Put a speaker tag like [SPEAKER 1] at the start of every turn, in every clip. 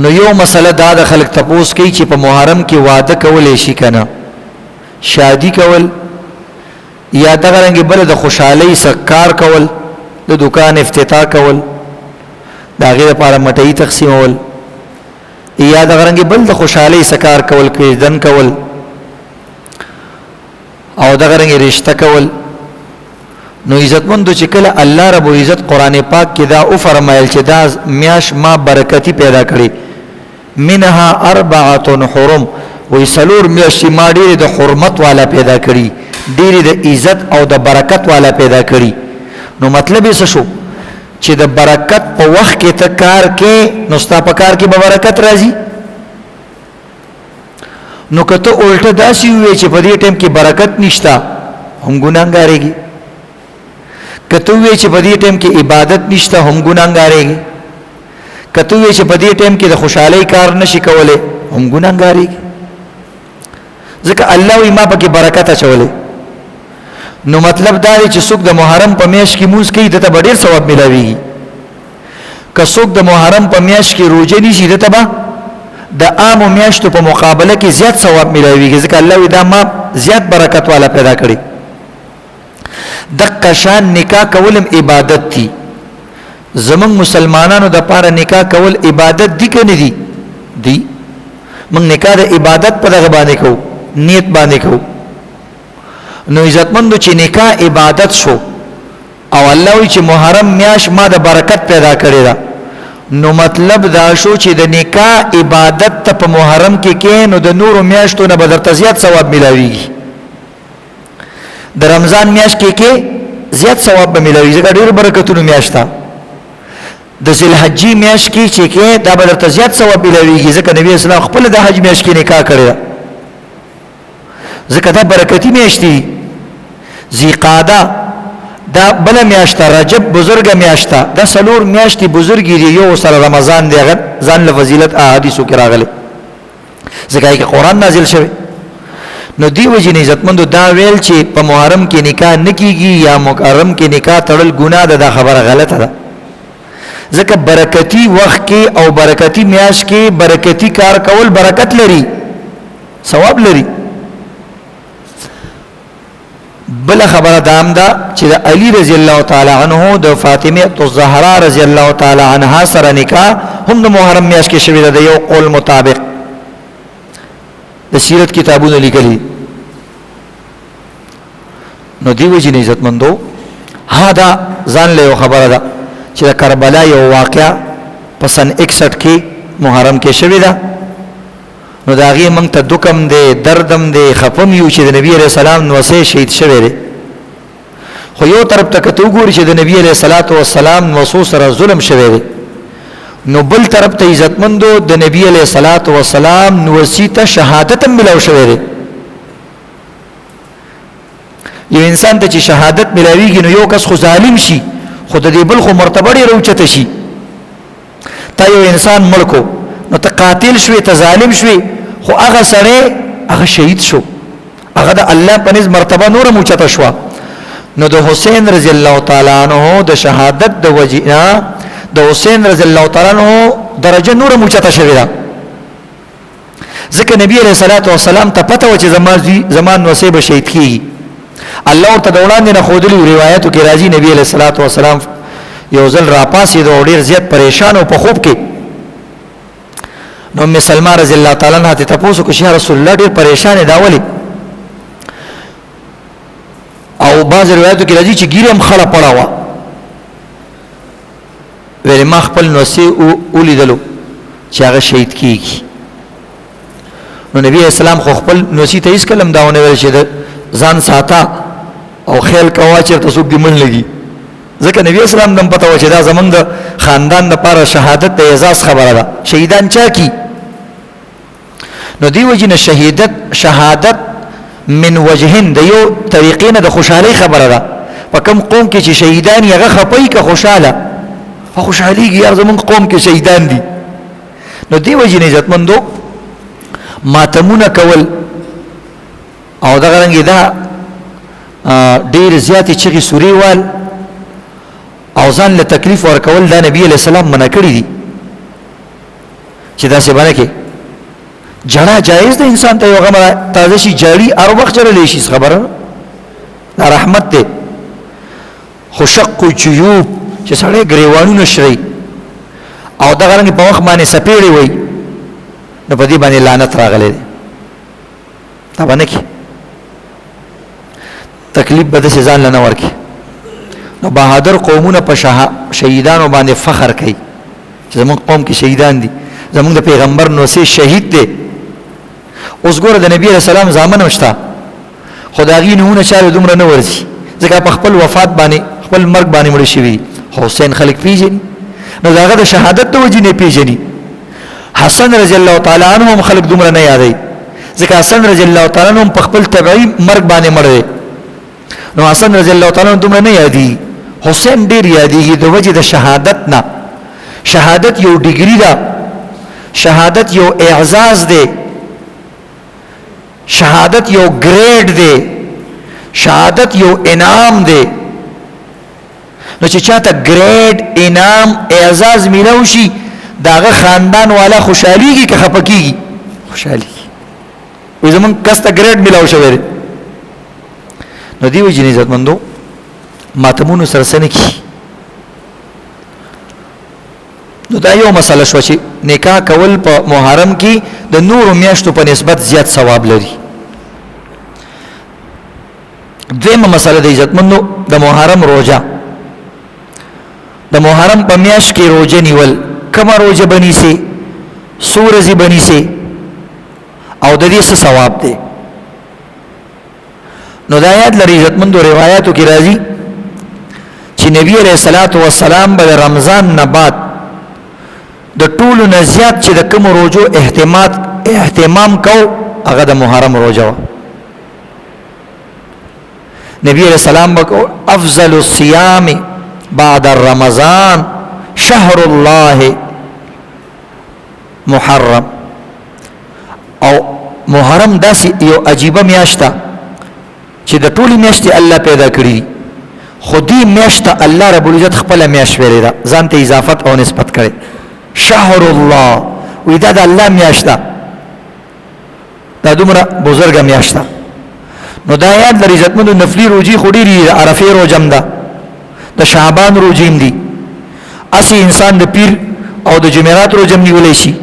[SPEAKER 1] نو یو مسله دا د خلک تپوس کوي چې په محرم کې واده کولای شي کنه شادي کول یا دغه رنګ بل د خوشحالي سکار کول د دکان افتتاح کول دا غیر لپاره مټي تقسیمول یا دغه رنګ بل د خوشحالي سکار کول کې دن کول او دغه رنګ رشتہ کول نو عزتمندو چې کله الله رب العزت قران پاک کې دا او فرمایل چې دا میاش ما برکتی پیدا کړی منها اربعه حرم وې سلور میاشتې ما ډېر د حرمت والا پیدا کړی ډېر د عزت او د برکت والا پیدا کړی نو مطلب یې څه شو چې د برکت په وخت کې ته کار کې نو ستا په کار کې به برکت راځي نو کته الټه داسي وي چې په دې ټیم کې برکت نشتا هم ګناګارېږي کته وی چې په دې ټیم کې عبادت نشته هم ګناګارېږي کته وی چې په دې ټیم کې د خوشحالي کار نشي کولای هم ګناګارېږي ځکه الله وی ما پکې برکت اچولې نو مطلب دا دی چې څوک د محرم په میاشت کې موږ کوي دته ډېر ثواب ملويږي که څوک د محرم په میاشت کې روزه نشي دته به د عام میاشتو په مقابله کې زیات ثواب ملويږي ځکه الله وی دا ما زیات برکت والا پیدا کړی دغه شان نکاح کولم عبادت دي زمون مسلمانانو د پاره نکاح کول عبادت دي کنه دي دي من نکاح د عبادت په دغه باندې کو نیت باندې کو نو عزتمندو چې نکاح عبادت شو او الله وی چې محرم میاش ما د برکت پیدا کړی دا نو مطلب دا شو چې د نکاح عبادت ته په محرم کې نو د نور میاشتو نه بدر زیات ثواب ملويږي د رمضان میاشت کې زیات ثواب به ملوي ځکه ډېر برکتونه میاشت د ذل حج میاشت کې دا به درته زیات ثواب ملويږي ځکه نبی اسلام خپل د حج میاشت کې نکاح کړی ځکه دا برکتی میاشت دي ذی-قعده دا بل میاشت رجب بزرګه میاشت دا سلور میاشت بزرګي دی یو سره رمضان دی ځان له فضیلت احادیثو کې راغلي ځکه کې قران نازل شوی نو دی وجه نه عزتمندو دا ویل چې په محرم کې نکاح نکېږي یا محرم کې نکاح تړل ګناه ده دا خبره غلطه ده ځکه برکتی وخت کې او برکتی میاش کې برکتی کار کول برکت لري ثواب لري بل خبره دام دا چې د علی رضی الله تعالی عنہ د فاطمه الزهرا رضی الله تعالی عنها سره نکاح هم د محرم میاش کې شوی ده یو قول مطابق د سیرت کتابونو لیکلي نو دی وجه نه عزتمندو ها دا ځان له خبره ده چې د کربلا یو واقعا په سن 61 کې محرم کې شوی ده نو دا غي مونږ ته دکم دی دردم دی خفم یو چې د نبی عليه السلام نو سه شهید شوی دی خو یو طرف ته کته وګوري چې د نبی عليه السلام نو سره ظلم شوی دی نو بل طرف ته عزتمندو د نبی علیہ الصلوۃ والسلام نوسیته شهادت ملو شوی دی یو انسان ته چې شهادت ملاویږي نو یو کس خو ظالم شي خو د دې بل خو مرتبه ډیره اوچته شي تا یو انسان ملکو نو ته قاتل شوی ته ظالم شوی خو هغه سره هغه شهید شو هغه د الله په نس مرتبه نور اوچته شو نو د حسین رضی الله تعالی عنہ د شهادت د وجینا د حسین رضی الله تعالی عنہ درجه نور موچته شوی دا ځکه نبی علیہ الصلوۃ والسلام ته پته و چې زمان وسیب شهید کی الله ورته د وړاندې نه خودلی روایتو کې راځي نبی علیہ الصلوۃ والسلام یو ځل را پاسې د ډیر زیات پریشان او په خوب کې نو ام سلمہ رضی الله تعالی عنها ته تاسو کو شه رسول الله ډیر پریشان دا ولی او بعض روایتو کې راځي چې ګیرم خړه پړاوه ویل ما خپل نوسی اولیدلو چې هغه شهید کیږي نو نبی اسلام خو خپل نوسی ته هیڅ کلم داونه ویل چې ځان ساته او خیال کوا چې تاسو دې من لګي ځکه نبی اسلام دم پته و چې دا زمونږ د خاندان لپاره شهادت د اعزاز خبره ده شهیدان چا کی نو دی وجنه شهادت من وجهن د یو طریقین د خوشحالي خبره ده په کوم قوم کې چې شهیدان یې غخپای که خوشاله خوشحاليږي یار زمون قوم کې شهیدان دي نو دی وجه نه عزتمندو ماتمونه کول او دا رنګ دا ډیر زیاتې چغي سوري وال او ځان له تکلیف ورکول دا نبی علیہ السلام منع کړی دي چې دا څه باندې کې جړه جایز ده انسان ته یو غم تازه شي جړی هر وخت جړلې شي خبره دا رحمت ده خو شق جیوب چې سړی ګریوانونه شری او دا غرنګ په وخت باندې سپېړې وای نو په دې باندې لعنت راغلی دا باندې کې تکلیف به د ځان لنه ورکی نو بهادر قومونه په شهیدانو باندې فخر کوي چې زموږ قوم کې شهیدان دي زموږ د پیغمبر نو سه شهید دی اوس ګوره د نبی رسول الله زامن وشتا خدایي نمونه چاله دومره نه ورسي ځکه په خپل وفات باندې خپل مرګ باندې مړ شي حسین خلق پیژني نو داغه د شهادت ته وجې نه پیژني حسن رضی الله تعالی عنہ خلق دومره نه یادای ځکه حسن رضی الله تعالی عنہ په خپل طبيعي مرګ باندې مړ دی نو حسن رضی الله تعالی عنہ دومره نه یادي حسین ډیر یادېږي د وجې د شهادت نه شهادت یو ډیګری ده شهادت یو اعزاز دی شهادت یو گریډ دی شهادت یو انعام دی نو چې چاته گریډ انعام اعزاز ملو شي داغه خاندان والا خوشحاليږي که خپکیږي خوشحاليږي وې زمون کسته گریډ ملو شوی نو دی وجې عزت مندو ماتمونو سرسنه کی نو دا یو مسله شو چې نکاح کول په محرم کې د نور میاشتو په نسبت زیات ثواب لري دیمه مسله د عزت مندو د محرم روزه د محرم په میاشت کې روزه نیول کومه روزه بنی سي سورزي بنی سي او د دې څه ثواب دی نو دا یاد لري عزت مندو روایتو کې راځي چې نبی عليه الصلاه والسلام به رمضان نه بعد د ټولو نه زیات چې د کوم روزو اهتمام کو هغه د محرم روزه نبی علیہ السلام بکو افضل الصيام بعد رمضان شهر الله محرم او محرم داسې یو عجیبه میاشته چې د ټولي میاشتې الله پیدا کړی خودی میاشته الله رب العزت خپل میاشت ویری دا ځان ته اضافت او نسبت کړي شهر الله وې دا د الله میاشته دا دومره بزرګه میاشته نو دا یاد لري عزتمنو نفلی روزي خوري ری عرفه روزم ده د شعبان روزیم دي اسی انسان د پیر او د جمعرات روزم نیولې شي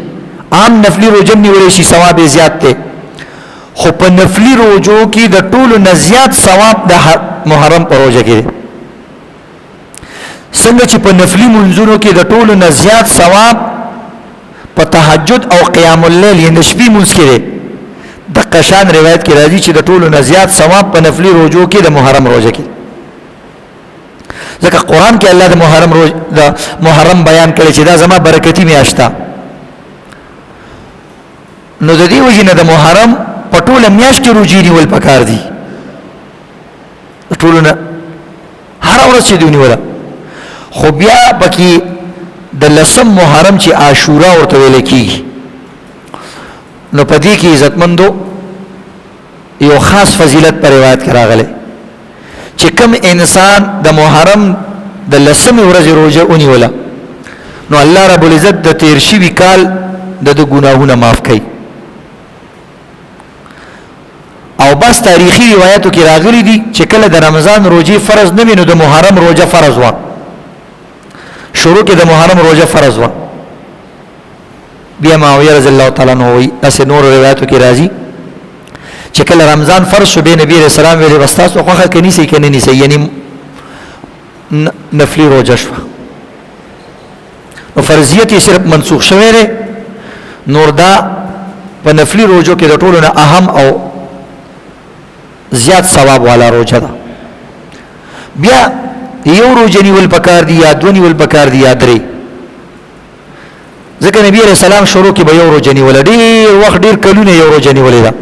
[SPEAKER 1] عام نفلی روزم نیولې شي ثواب زیات ته خو په نفلی روزو کې د ټولو نه زیات ثواب د محرم پر روزه کې څنګه چې په نفلی منځونو کې د ټولو نه زیات ثواب په تهجد او قیام الليل یې نشبي منځ کې د قشان روایت کې راځي چې د ټولو نه زیات ثواب په نفلی روزو کې د محرم روزه کې ځکه قران کې الله د محرم بیان کړی چې دا زما برکتی میاشته نو د دې وجې نه د محرم په ټوله میاشت روزي نیول پکار دي ټولو نه هر ورځ چې دی نیول خو بیا پکې د لسم محرم چې عاشورا ورته ویل کیږي نو پدې کې عزتمندو یو خاص فضیلت پر روایت کراغله چې کوم انسان د محرم د لسم ورځې روزه ونیوله نو الله رب العزت د تیر شوی کال د ګناهونه معاف کوي او بس تاریخي روایتو کې راغلي دي چې کله د رمضان روزي فرض نه وي نو د محرم روزه فرض و شروع کې د محرم روزه فرض و بیا معاویه رضی الله تعالی عنہ وی اس نور روایتو کې راځي چې کله رمضان فرض شو به نبی رسول الله ویلي واستاسو خوخه کې نيسي کې نه نيسي یعنی نفلی روزه شو نو فرضیت یې صرف منسوخ شوه لري نور دا په نفلی روزو کې د ټولو نه اهم او زیات ثواب والا روزه ده بیا یو روزه نیول پکار دی یا دونی ول پکار دی یا درې ځکه نبی رسول الله شروع کې به یو روزه نیول ډیر وخت ډیر کلونه یو روزه نیولې ده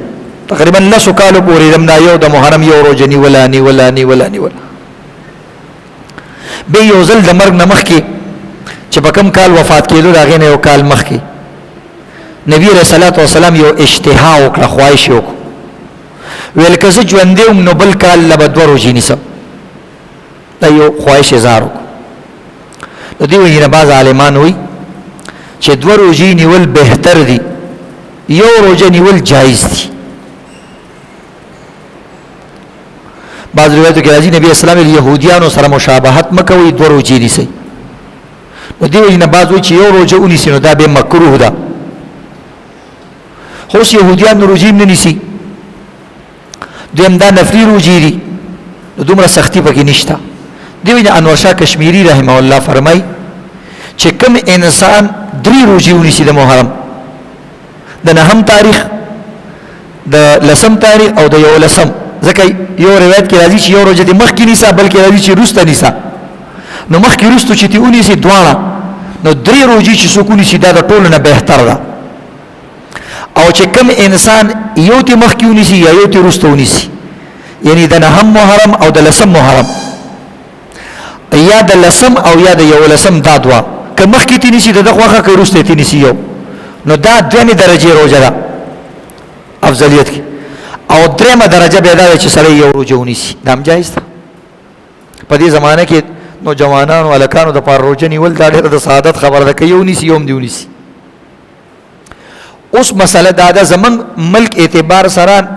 [SPEAKER 1] تقریبا لسو کالو پورې دم دا یو د محرم یو روزه نیولا به یو ځل د مرګ نمخ کې چې په کوم کال وفات کېدو راغی نه یو کال مخ کې نبی رسول الله صلی الله علیه وسلم یو اشتها وکړه خواهش وکړه ویل کزه ژوندې نو بل کال لبه دوه روزې نیسم دا یو خواهش اظهار وکړه د دې وجه نه بعض عالمان وایي چې دوه روزي نیول بهتر دي، یو روزه نیول جایز دي. بعض روایتو کې راځي نبی اسلام یهودیانو سره مشابهت مکوئ، دوه روزي نیسئ. نو دې وجې نه بعض وایي چې یو روزه ونیسي نو دا به مکروه ده. خو اوس یهودیان روزي هم نه نیسي، دویم دا نفلي روزي دي، نو دومره سختی پکې نشته. دې وجې نه انور شاه کشمیری رحمه الله فرمایي چې کوم انسان 3 روزي ونیسي د محرم، د 9 تاریخ، د 10 تاریخ او د 11، ځکه یو روایت کې راځي چې یو روزه دې مخکې نیسه، بلکې راځي چې وروسته نیسه. نو مخکې وروسته چې دې ونیسي دواړه، نو 3 روزي چې څوک ونیسي دا د ټولو نه بهتر ده. او چې کوم انسان یو ته مخکې ونیسي یا یو ته وروسته ونیسي، یعنی د 9 محرم او د 10 محرم، یا د 10 او یا د 11 دا دوا، که مخکې تی نیسي د دغه که وروسته تی نیسي یو، نو دا دویمې درجې روزه ده افضلیت کې. او درېمه درجه بیا دا ده چې سړی یو روزه ونیسي، دا هم جایز ده. په دې زمانه کې نو جوانانو هلکانو دپاره روزه نیول دا ډېره د سعادت خبره ده، که یو ونیسي یو هم دې ونیسي. اوس مسله دا ده زمونږ ملک اعتبار سره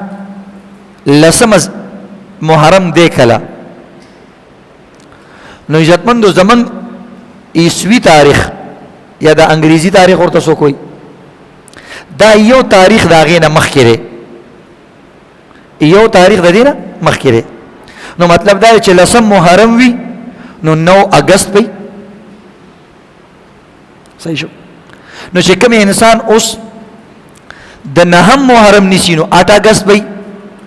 [SPEAKER 1] 10 محرم دی کله، نو عزتمندو زمونږ عیسوي تاریخ یا د انګریزي تاریخ ورته څوک وایي، دا یو تاریخ د هغې نه مخکې دی، یو تاریخ د دې نه مخکې دی. نو مطلب دا دی چې 10 محرم وي نو 9 اگست وي، صحیح شو. نو چې کوم انسان اوس د 9 محرم نیسي نو 8 اگست وي،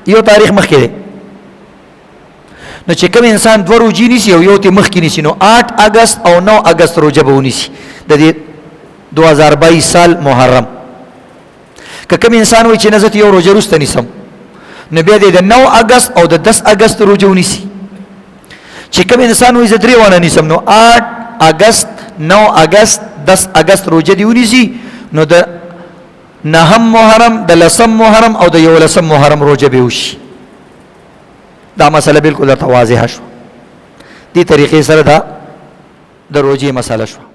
[SPEAKER 1] یو تاریخ مخکې دی. نو چې کوم انسان 2 روزي نیسي او یو ته مخکې نیسي نو 8 اگست او 9 اگست روزه به ونیسي د دې 2022 سال محرم. که کوم انسان وایي چې نه زه یو روزه وروسته نیسم، نو بیا د 9 اگست او د 10 اگست روزه ونیسي. چې کوم انسان وایي زه 3 ونه نیسم، نو 8 اگست 9 اگست 10 اگست روزه دی ونیسي، نو د 9 محرم د 10 محرم او د 11 محرم روزه به وشي. دا مسله بالکل واضحه شو. دې طریقې سره دا د روزې مسله شو.